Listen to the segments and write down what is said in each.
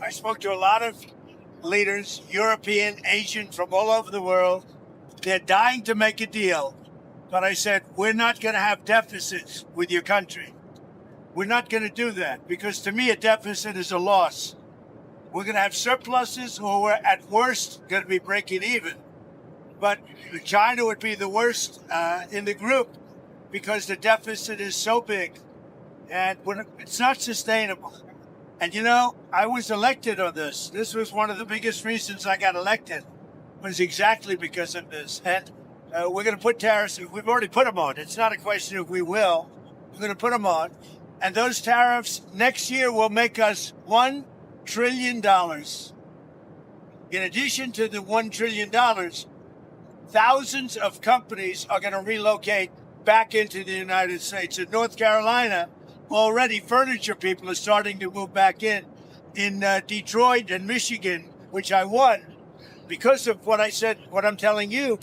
I spoke to a lot of leaders, European, Asian, from all over the world. They're dying to make a deal. But I said, we're not going to have deficits with your country. We're not going to do that because to me, a deficit is a loss. We're going to have surpluses or we're at worst going to be breaking even. But China would be the worst in the group because the deficit is so big and it's not sustainable. And you know, I was elected on this. This was one of the biggest reasons I got elected was exactly because of this. And we're going to put tariffs. We've already put them on. It's not a question of we will. We're going to put them on. And those tariffs next year will make us $1 trillion. In addition to the $1 trillion, thousands of companies are going to relocate back into the United States. In North Carolina, already furniture people are starting to move back in. In Detroit and Michigan, which I won, because of what I said, what I'm telling you,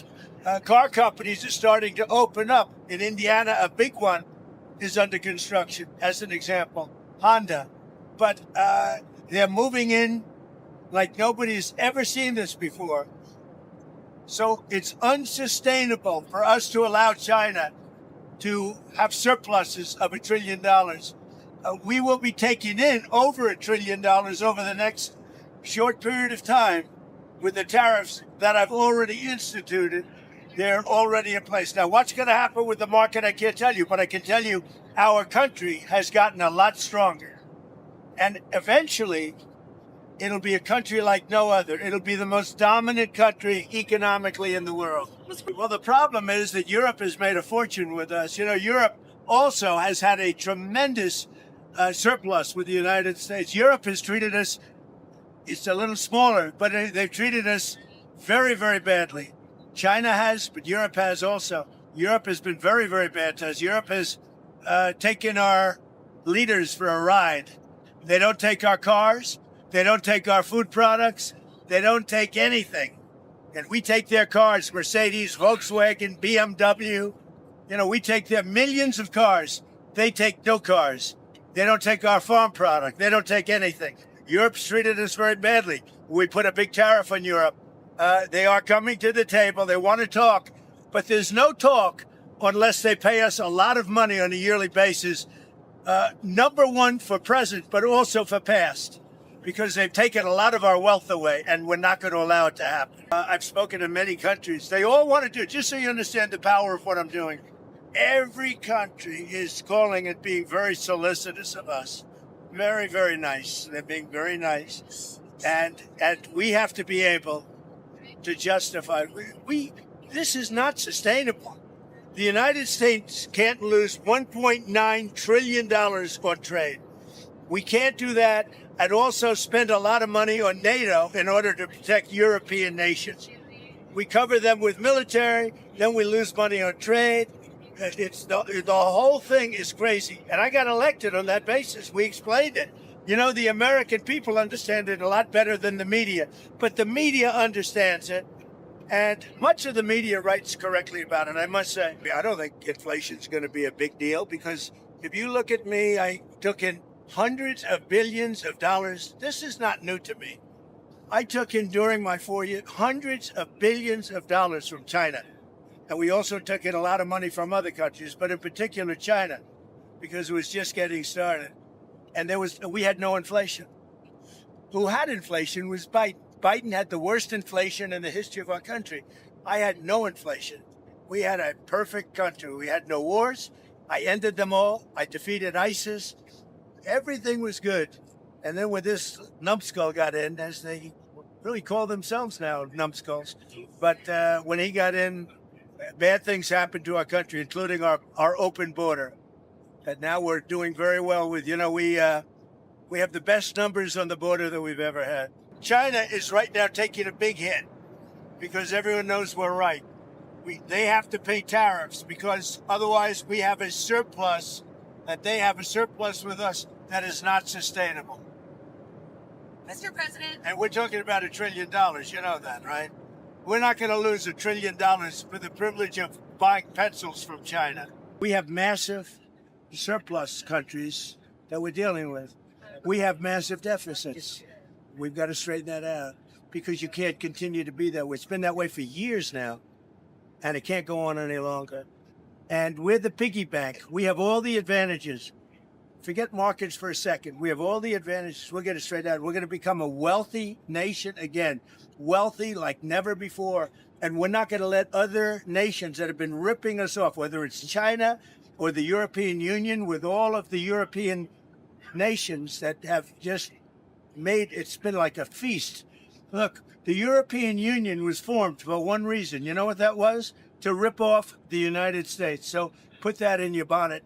car companies are starting to open up. In Indiana, a big one is under construction, as an example, Honda. But they're moving in like nobody's ever seen this before. So it's unsustainable for us to allow China to have surpluses of $1 trillion. We will be taking in over $1 trillion over the next short period of time with the tariffs that I've already instituted. They're already in place. Now, what's going to happen with the market, I can't tell you, but I can tell you our country has gotten a lot stronger. And eventually, it'll be a country like no other. It'll be the most dominant country economically in the world. Well, the problem is that Europe has made a fortune with us. You know, Europe also has had a tremendous surplus with the United States. Europe has treated us, it's a little smaller, but they've treated us very, very badly. China has, but Europe has also. Europe has been very, very bad to us. Europe has taken our leaders for a ride. They don't take our cars. They don't take our food products. They don't take anything. And we take their cars, Mercedes, Volkswagen, BMW. You know, we take their millions of cars. They take no cars. They don't take our farm product. They don't take anything. Europe's treated us very badly. We put a big tariff on Europe. They are coming to the table. They want to talk. But there's no talk unless they pay us a lot of money on a yearly basis. Number one for present, but also for past. Because they've taken a lot of our wealth away, and we're not going to allow it to happen. I've spoken to many countries. They all want to do it, just so you understand the power of what I'm doing. Every country is calling and being very solicitous of us. Very, very nice. They're being very nice. And we have to be able to justify. This is not sustainable. The United States can't lose $1.9 trillion on trade. We can't do that and also spend a lot of money on NATO in order to protect European nations. We cover them with military, then we lose money on trade. The whole thing is crazy. And I got elected on that basis. We explained it. You know, the American people understand it a lot better than the media. But the media understands it. And much of the media writes correctly about it. I must say, I don't think inflation is going to be a big deal because if you look at me, I took in hundreds of billions of dollars. This is not new to me. I took in during my 4 years hundreds of billions of dollars from China. And we also took in a lot of money from other countries, but in particular China, because it was just getting started. And we had no inflation. Who had inflation was Biden. Biden had the worst inflation in the history of our country. I had no inflation. We had a perfect country. We had no wars. I ended them all. I defeated ISIS. Everything was good. And then when this numbskull got in, as they really call themselves now, numbskulls, but when he got in, bad things happened to our country, including our open border. And now we're doing very well with, you know, we have the best numbers on the border that we've ever had. China is right now taking a big hit because everyone knows we're right. They have to pay tariffs because otherwise we have a surplus, that they have a surplus with us that is not sustainable. Mr. President. And we're talking about $1 trillion. You know that, right? We're not going to lose $1 trillion for the privilege of buying pencils from China. We have massive surplus countries that we're dealing with. We have massive deficits. We've got to straighten that out because you can't continue to be that way. It's been that way for years now, and it can't go on any longer. And we're the piggy bank. We have all the advantages. Forget markets for a second. We have all the advantages. We'll get it straight out. We're going to become a wealthy nation again, wealthy like never before. And we're not going to let other nations that have been ripping us off, whether it's China or the European Union, with all of the European nations that have just made it's been like a feast. Look, the European Union was formed for one reason. You know what that was? To rip off the United States. So put that in your bonnet.